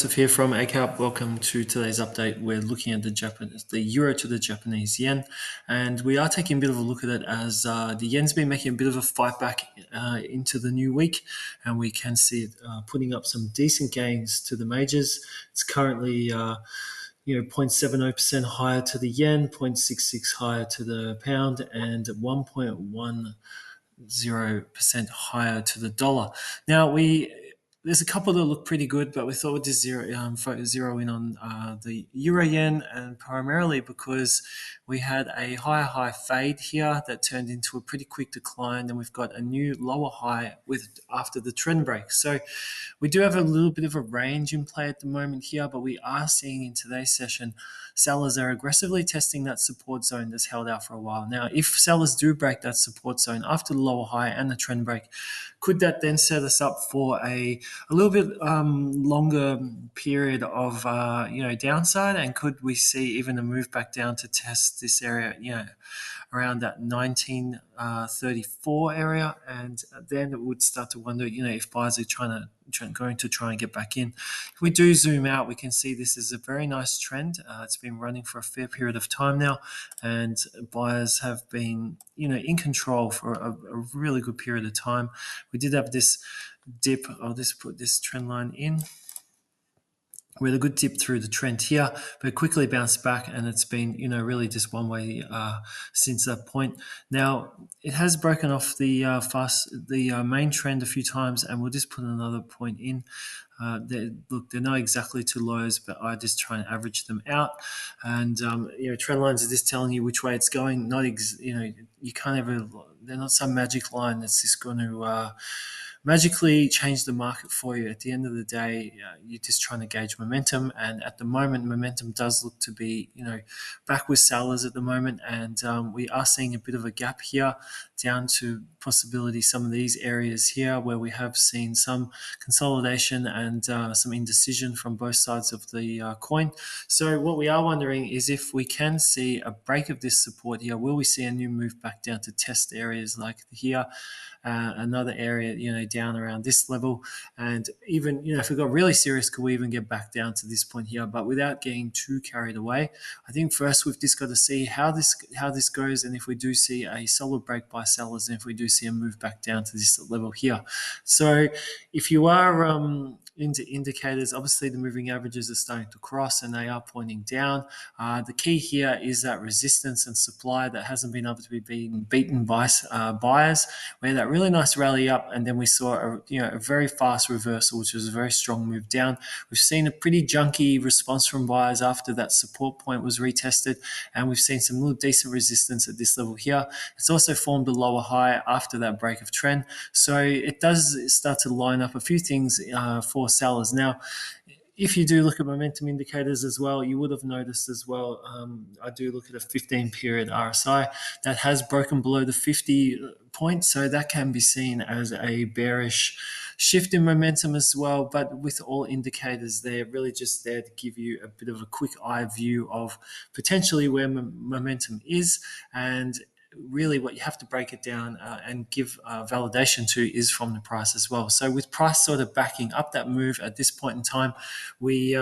Joseph here from Eightcap. Welcome to today's update. We're looking at the euro to the Japanese yen, and we are taking a bit of a look at it as the yen's been making a bit of a fight back into the new week, and we can see it putting up some decent gains to the majors. It's currently 0.70% higher to the yen, 0.66 higher to the pound, and 1.10% higher to the dollar. Now there's a couple that look pretty good, but we thought we'd just zero in on the euro yen, and primarily because we had a high fade here that turned into a pretty quick decline. Then we've got a new lower high after the trend break. So we do have a little bit of a range in play at the moment here, but we are seeing in today's session sellers are aggressively testing that support zone that's held out for a while. Now, if sellers do break that support zone after the lower high and the trend break, could that then set us up for a little bit longer period of downside? And could we see even a move back down to test this area, around that 1934 area? And then it would start to wonder, if buyers are going to try and get back in. If we do zoom out, we can see this is a very nice trend. It's been running for a fair period of time now, and buyers have been, in control for a really good period of time. We did have this dip. I'll just put this trend line in. We had a good dip through the trend here, but quickly bounced back, and it's been, really just one way since that point. Now, it has broken off the main trend a few times, and we'll just put another point in. They're not exactly two lows, but I just try and average them out. And trend lines are just telling you which way it's going. You can't ever. They're not some magic line that's just going to magically change the market for you. At the end of the day, you're just trying to gauge momentum, and at the moment, momentum does look to be, back with sellers at the moment, and we are seeing a bit of a gap here down to possibility some of these areas here where we have seen some consolidation and some indecision from both sides of the coin. So what we are wondering is if we can see a break of this support here, will we see a new move back down to test areas like here? Another area, down around this level, and even, if we got really serious, could we even get back down to this point here? But without getting too carried away, I think first we've just got to see how this goes, and if we do see a solid break by sellers, and if we do see a move back down to this level here. So if you are into indicators, obviously the moving averages are starting to cross and they are pointing down. The key here is that resistance and supply that hasn't been able to be beaten by buyers. We had that really nice rally up, and then we saw a very fast reversal, which was a very strong move down. We've seen a pretty junky response from buyers after that support point was retested, and we've seen some little decent resistance at this level here. It's also formed a lower high after that break of trend, so it does start to line up a few things for sellers. Now, if you do look at momentum indicators as well, you would have noticed as well, I do look at a 15-period RSI that has broken below the 50 point, so that can be seen as a bearish shift in momentum as well. But with all indicators, they're really just there to give you a bit of a quick eye view of potentially where momentum is, and really what you have to break it down and give validation to is from the price as well. So with price sort of backing up that move at this point in time, we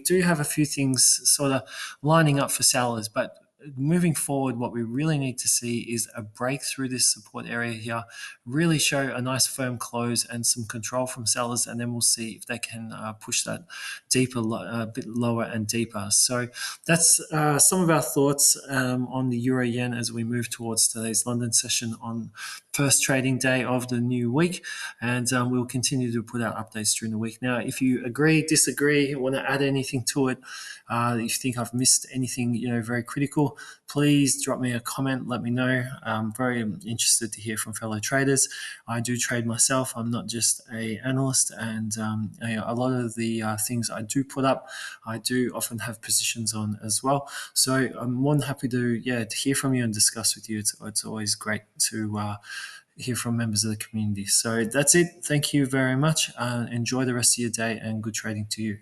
do have a few things sort of lining up for sellers, but moving forward, what we really need to see is a break through this support area here, really show a nice firm close and some control from sellers, and then we'll see if they can push that deeper, a bit lower and deeper. So that's some of our thoughts on the euro yen as we move towards today's London session on first trading day of the new week, and we'll continue to put out updates during the week. Now, if you agree, disagree, want to add anything to it, if you think I've missed anything, very critical, please drop me a comment. Let me know. I'm very interested to hear from fellow traders. I do trade myself. I'm not just an analyst, and a lot of the things I do put up, I do often have positions on as well. So I'm more than happy to hear from you and discuss with you. It's always great to hear from members of the community. So that's it. Thank you very much. Enjoy the rest of your day, and good trading to you.